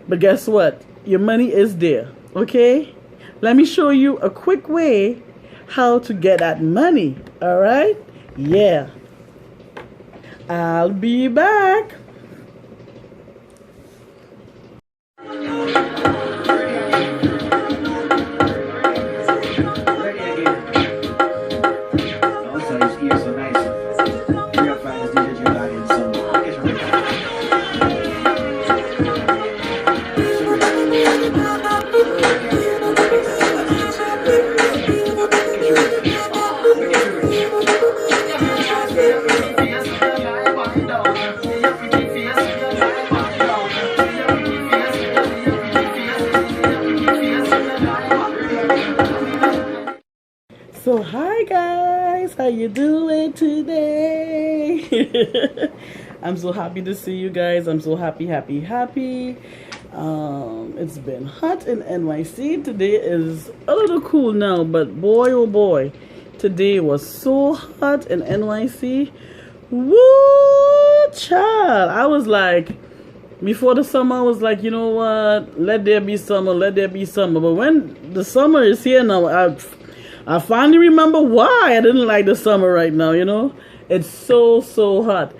But guess what? Your money is there. Okay? Let me show you a quick way how to get that money. All right? Yeah. I'll be back. So hi guys, how you doing today? I'm so happy to see you guys. I'm so happy. It's been hot in NYC. Today is a little cool now, but boy oh boy, today was so hot in NYC. Woo, child! I was like, before the summer, I was like, you know what? Let there be summer. But when the summer is here now, I finally remember why I didn't like the summer right now, you know? It's so hot.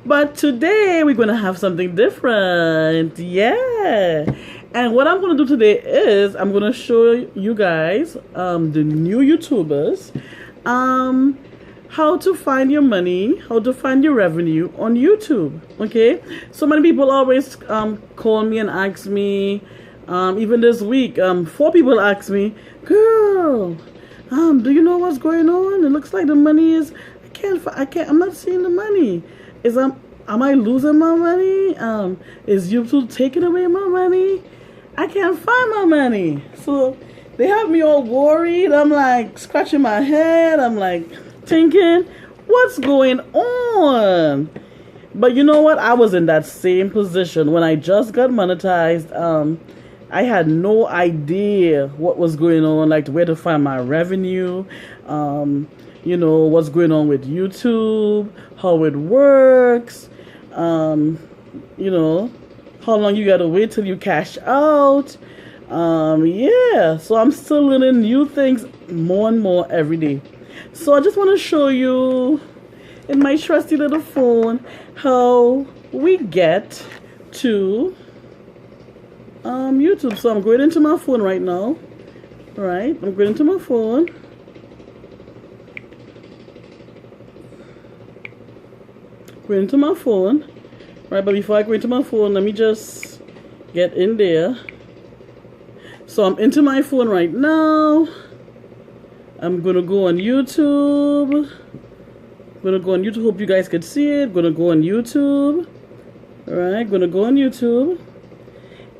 But today we're going to have something different. Yeah. And what I'm going to do today is I'm going to show you guys, the new YouTubers, how to find your money, how to find your revenue on YouTube. Okay? So many people always call me and ask me, even this week, 4 people asked me, girl, do you know what's going on? It looks like the money is, I'm not seeing the money. Am I losing my money? Is YouTube taking away my money? I can't find my money. So they have me all worried. I'm like scratching my head. I'm like thinking, what's going on? But you know what? I was in that same position when I just got monetized. I had no idea what was going on, like where to find my revenue, you know, what's going on with YouTube, how it works, you know, how long you gotta wait till you cash out. Yeah, so I'm still learning new things more and more every day. So I just want to show you in my trusty little phone how we get to YouTube. So I'm going into my phone right now. Right, I'm going into my phone. Going into my phone. Right, but before I go into my phone, let me just get in there. So I'm into my phone right now. I'm gonna go on YouTube. Hope you guys could see it. Gonna go on YouTube. Alright, gonna go on YouTube.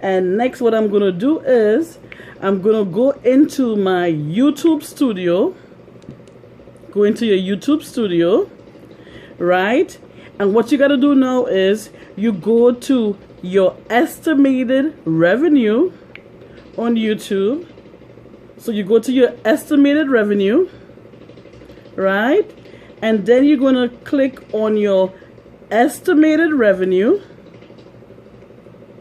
And next what I'm going to do is I'm going to go into my YouTube studio. Go into your YouTube studio. Right? And what you got to do now is you go to your estimated revenue on YouTube. So you go to your estimated revenue. Right? And then you're going to click on your estimated revenue.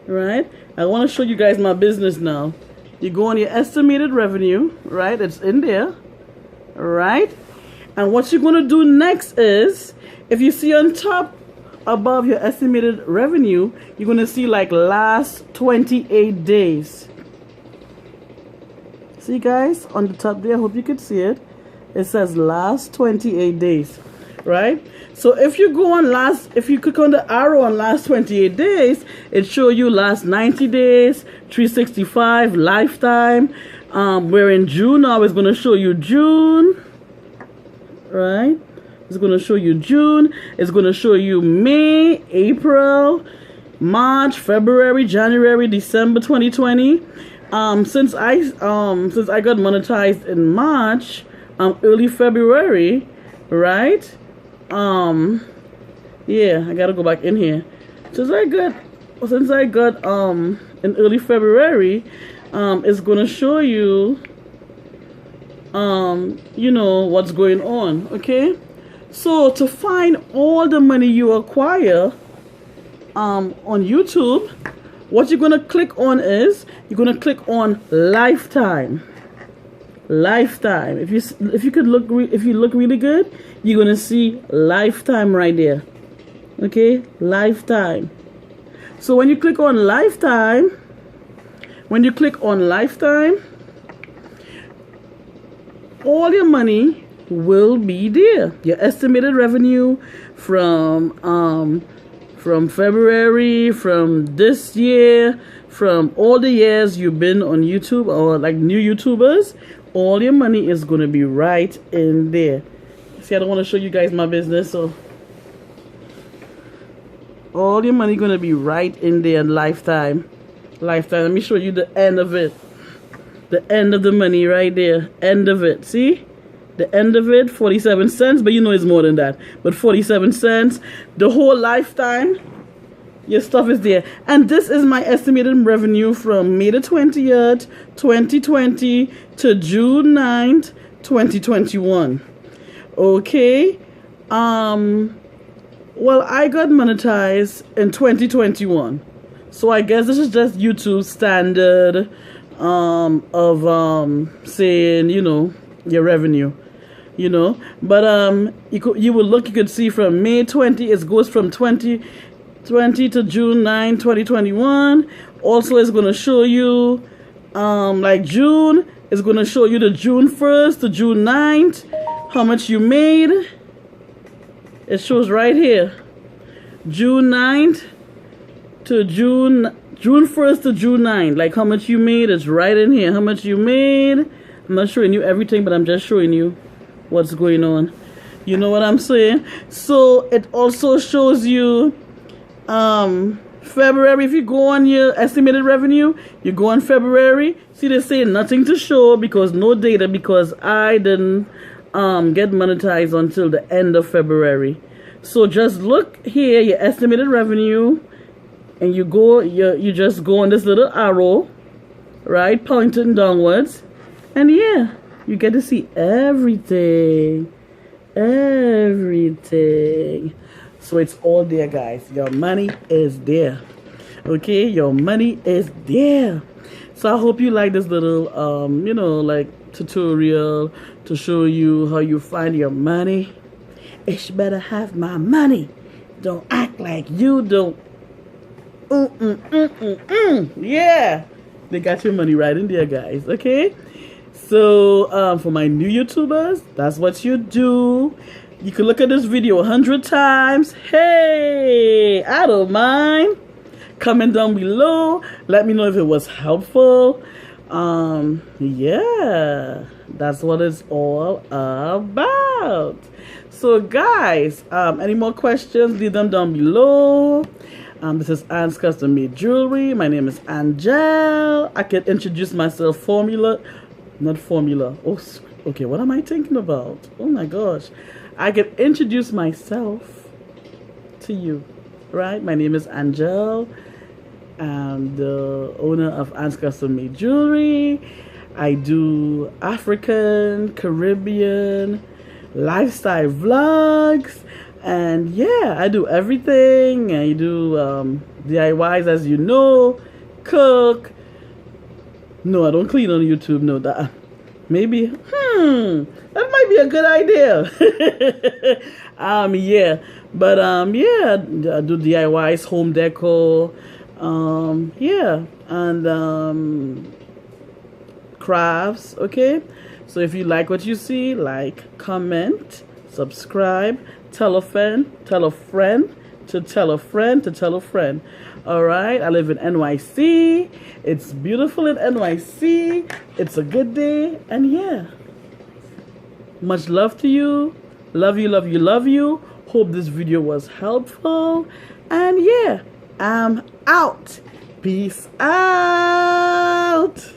Right? I want to show you guys my business now. You go on your estimated revenue, right? It's in there, right? And what you're going to do next is, if you see on top above your estimated revenue, you're going to see like last 28 days. See guys, on the top there, I hope you can see it. It says last 28 days, right? So if you go on if you click on the arrow on last 28 days, it shows you last 90 days, 365, lifetime. We're in June now. It's going to show you June, right? It's going to show you June. It's going to show you May, April, March, February, January, December 2020. Since I got monetized in March, early February, right? Yeah, I gotta go back in here. Since I got in early February, it's gonna show you you know what's going on. Okay, so to find all the money you acquire on YouTube, what you're gonna click on is you're gonna click on lifetime. Lifetime. If you could look if you look really good, you're gonna see lifetime right there. Okay, lifetime. So when you click on lifetime, all your money will be there. Your estimated revenue from February, from this year, from all the years you've been on YouTube or like new YouTubers, all your money is going to be right in there. See, I don't want to show you guys my business, so all your money going to be right in there. Lifetime. Let me show you the end of it. The end of the money right there. End of it. See? The end of it, 47 cents, but you know it's more than that. But 47 cents, the whole lifetime, your stuff is there. And this is my estimated revenue from May the 20th, 2020 to June 9th, 2021. Okay. Well, I got monetized in 2021. So I guess this is just YouTube standard of saying, you know, your revenue. You know, but you could see from May 20, it goes from 2020 to June 9, 2021. Also, it's going to show you like June, it's going to show you the June 1st to June 9th, how much you made. It shows right here, June 9th to June 1st to June 9th, like how much you made. It's right in here, how much you made. I'm not showing you everything, but I'm just showing you what's going on. You know what I'm saying? So it also shows you February. If you go on your estimated revenue, you go on February. See, they say nothing to show because no data, because I didn't get monetized until the end of February. So just look here, your estimated revenue, and you just go on this little arrow, right, pointing downwards, and yeah, you get to see everything. So it's all there, guys. Your money is there. Okay, your money is there. So I hope you like this little you know, like tutorial to show you how you find your money. It's better have my money. Don't act like you don't. Yeah, they got your money right in there, guys. Okay. So for my new YouTubers, that's what you do. You can look at this video 100 times. Hey, I don't mind. Comment down below. Let me know if it was helpful. Yeah, that's what it's all about. So guys, any more questions, leave them down below. This is Anne's Custom Made Jewelry. My name is Angel. I can introduce myself. Not formula. Oh, okay. What am I thinking about? Oh my gosh. I can introduce myself to you, right? My name is Angel. I'm the owner of Anne's Custom Made Jewelry. I do African, Caribbean, lifestyle vlogs. And yeah, I do everything. I do DIYs, as you know, cook. No, I don't clean on YouTube. No, that maybe. That might be a good idea. Yeah, but yeah, I do DIYs, home decor. Yeah, and crafts. Okay, so if you like what you see, like, comment, subscribe, tell a friend, tell a friend, to tell a friend, to tell a friend. All right, I live in NYC. It's beautiful in NYC. It's a good day, and yeah, much love to you. Love you, love you, love you. Hope this video was helpful, and yeah, I'm out. Peace out.